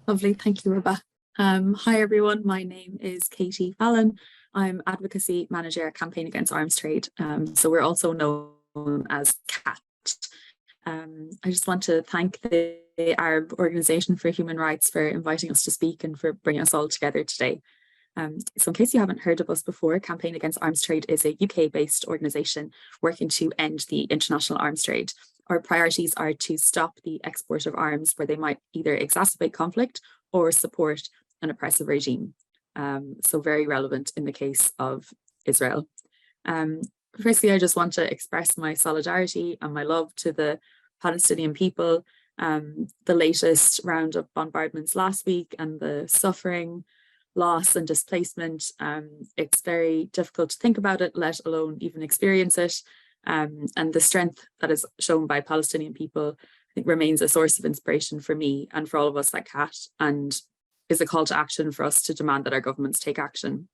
Lovely, thank you, Rebecca. Hi everyone, my name is Katie Fallon. I'm Advocacy Manager at Campaign Against Arms Trade, so we're also known as CAT. I just want to thank the Arab Organisation for Human Rights for inviting us to speak and for bringing us all together today. So in case you haven't heard of us before, Campaign Against Arms Trade is a UK-based organisation working to end the international arms trade. Our priorities are to stop the export of arms where they might either exacerbate conflict or support an oppressive regime. So very relevant in the case of Israel. Firstly, I just want to express my solidarity and my love to the Palestinian people. The latest round of bombardments last week and the suffering, loss and displacement, it's very difficult to think about it, let alone even experience it. And the strength that is shown by Palestinian people, I think, remains a source of inspiration for me and for all of us at CAT, and is a call to action for us to demand that our governments take action.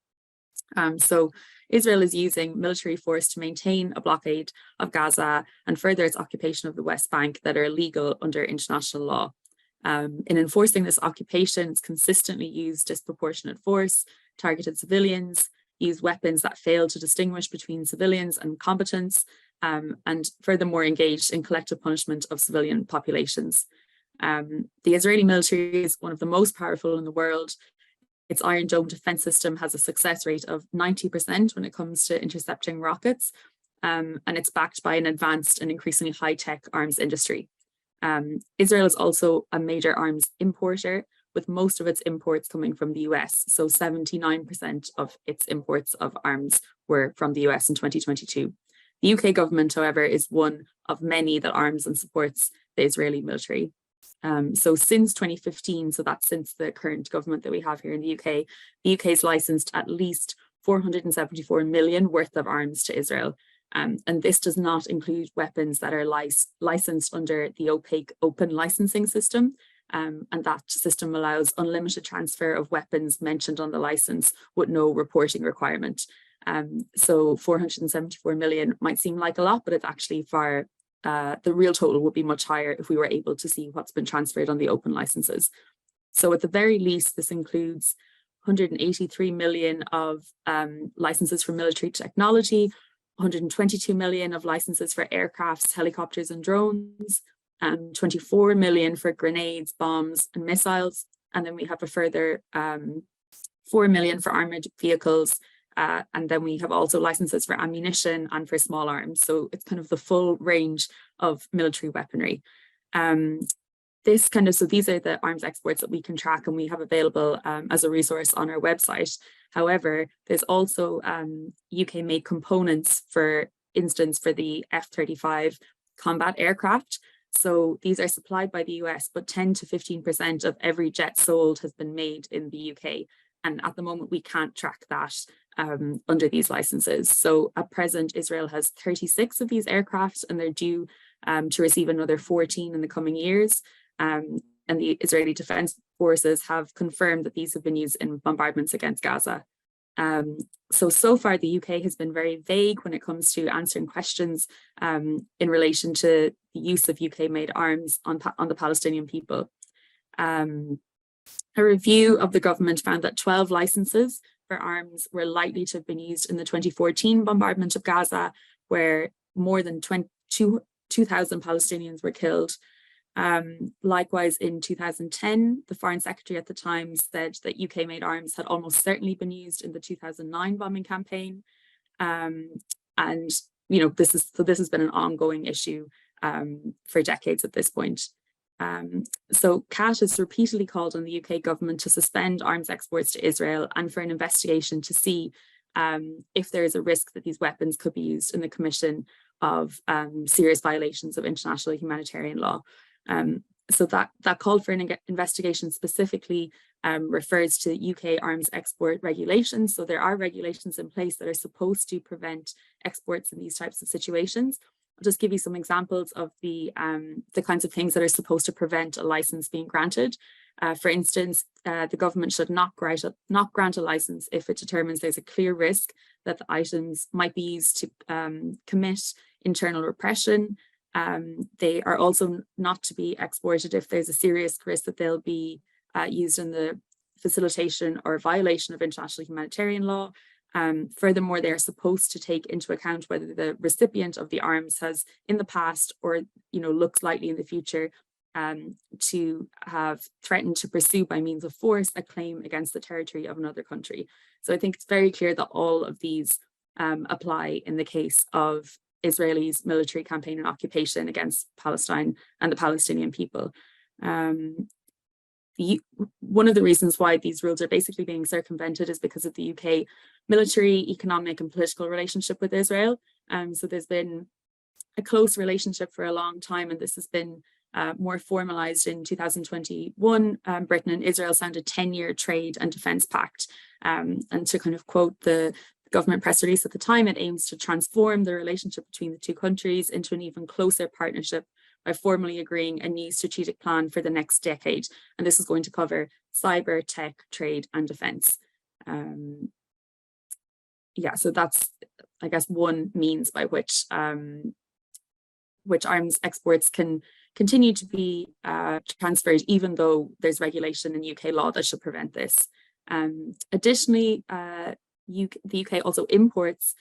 So Israel is using military force to maintain a blockade of Gaza and further its occupation of the West Bank that are illegal under international law. In enforcing this occupation, it's consistently used disproportionate force, targeted civilians, used weapons that fail to distinguish between civilians and combatants, and furthermore engaged in collective punishment of civilian populations. The Israeli military is one of the most powerful in the world. Its Iron Dome defense system has a success rate of 90% when it comes to intercepting rockets, and it's backed by an advanced and increasingly high-tech arms industry. Israel is also a major arms importer, with most of its imports coming from the US. So 79% of its imports of arms were from the US in 2022. The UK government, however, is one of many that arms and supports the Israeli military. So since 2015, so that's since the current government that we have here in the UK has licensed at least 474 million worth of arms to Israel. And this does not include weapons that are licensed under the opaque open licensing system. And that system allows unlimited transfer of weapons mentioned on the license with no reporting requirement. So 474 million might seem like a lot, but it's actually far, the real total would be much higher if we were able to see what's been transferred on the open licenses. So at the very least, this includes 183 million of licenses for military technology, 122 million of licenses for aircrafts, helicopters and drones, 24 million for grenades, bombs and missiles. And then we have a further 4 million for armored vehicles. And then we have also licenses for ammunition and for small arms. So it's kind of the full range of military weaponry. So these are the arms exports that we can track and we have available as a resource on our website. However, there's also UK made components, for instance, for the F-35 combat aircraft. So these are supplied by the US, but 10 to 15% of every jet sold has been made in the UK. And at the moment, we can't track that under these licenses. So at present, Israel has 36 of these aircraft and they're due to receive another 14 in the coming years. And the Israeli Defense Forces have confirmed that these have been used in bombardments against Gaza. So far, the UK has been very vague when it comes to answering questions in relation to the use of UK-made arms on the Palestinian people. A review of the government found that 12 licenses for arms were likely to have been used in the 2014 bombardment of Gaza, where more than 2,000 Palestinians were killed. Likewise, in 2010, the Foreign Secretary at the time said that UK-made arms had almost certainly been used in the 2009 bombing campaign. And this has been an ongoing issue for decades at this point. So CAT has repeatedly called on the UK government to suspend arms exports to Israel and for an investigation to see if there is a risk that these weapons could be used in the commission of serious violations of international humanitarian law. So that call for an investigation specifically refers to UK arms export regulations. So there are regulations in place that are supposed to prevent exports in these types of situations. I'll just give you some examples of the kinds of things that are supposed to prevent a license being granted. For instance, the government should not grant a license if it determines there's a clear risk that the items might be used to commit internal repression. They are also not to be exported if there's a serious risk that they'll be used in the facilitation or violation of international humanitarian law. Furthermore, they are supposed to take into account whether the recipient of the arms has in the past or looks likely in the future to have threatened to pursue by means of force a claim against the territory of another country. So I think it's very clear that all of these apply in the case of Israel's military campaign and occupation against Palestine and the Palestinian people. One of the reasons why these rules are basically being circumvented is because of the UK military, economic and political relationship with Israel. So there's been a close relationship for a long time, and this has been more formalized in 2021. Britain and Israel signed a 10-year trade and defense pact. And to kind of quote the government press release at the time, it aims to transform the relationship between the two countries into an even closer partnership by formally agreeing a new strategic plan for the next decade. And this is going to cover cyber, tech, trade, and defense. So that's, I guess, one means by which arms exports can continue to be transferred, even though there's regulation in UK law that should prevent this. Additionally, the UK also imports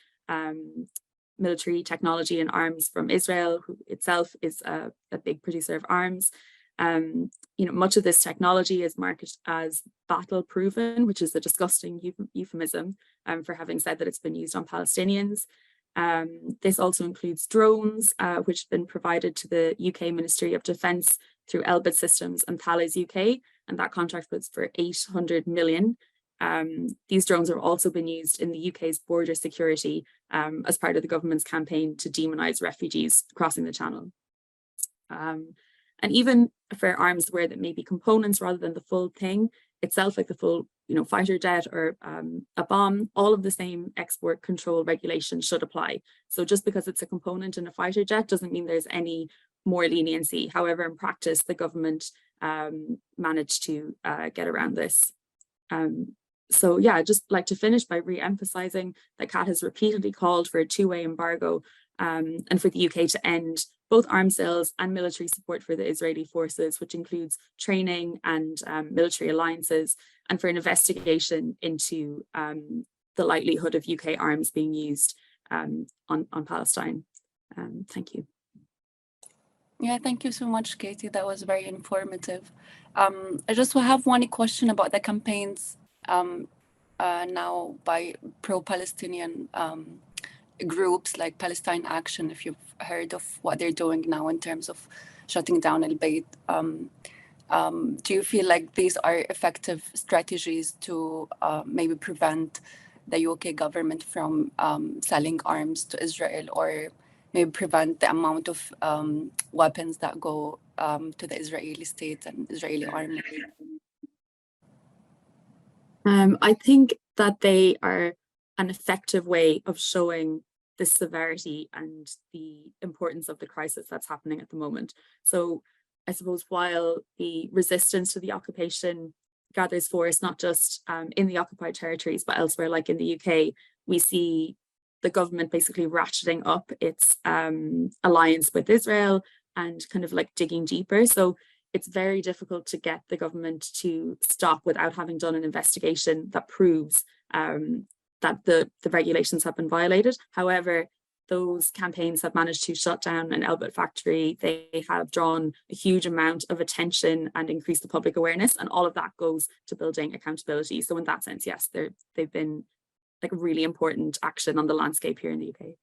military technology and arms from Israel, who itself is a big producer of arms. Much of this technology is marketed as battle proven, which is a disgusting euphemism for having said that it's been used on Palestinians. This also includes drones, which have been provided to the UK Ministry of Defence through Elbit Systems and Thales UK, and that contract was for 800 million. These drones have also been used in the UK's border security as part of the government's campaign to demonise refugees crossing the channel. And even for arms where that may be components rather than the full thing itself, like the full fighter jet or a bomb, all of the same export control regulations should apply. So just because it's a component in a fighter jet doesn't mean there's any more leniency. However, in practice, the government managed to get around this. So yeah, I'd just like to finish by re-emphasising that CAT has repeatedly called for a two-way embargo and for the UK to end both arms sales and military support for the Israeli forces, which includes training and military alliances, and for an investigation into the likelihood of UK arms being used on Palestine. Thank you. Yeah, thank you so much, Katie. That was very informative. I just have one question about the campaigns now by pro-Palestinian groups like Palestine Action, if you've heard of what they're doing now in terms of shutting down Al-Bayt. Do you feel like these are effective strategies to maybe prevent the UK government from selling arms to Israel, or maybe prevent the amount of weapons that go to the Israeli state and Israeli army? I think that they are an effective way of showing the severity and the importance of the crisis that's happening at the moment. So I suppose while the resistance to the occupation gathers force, not just in the occupied territories, but elsewhere, like in the UK, we see the government basically ratcheting up its alliance with Israel and kind of like digging deeper. So it's very difficult to get the government to stop without having done an investigation that proves that the regulations have been violated. However, those campaigns have managed to shut down an Elbit factory. They have drawn a huge amount of attention and increased the public awareness, and all of that goes to building accountability. So in that sense, yes, they've been like a really important action on the landscape here in the UK.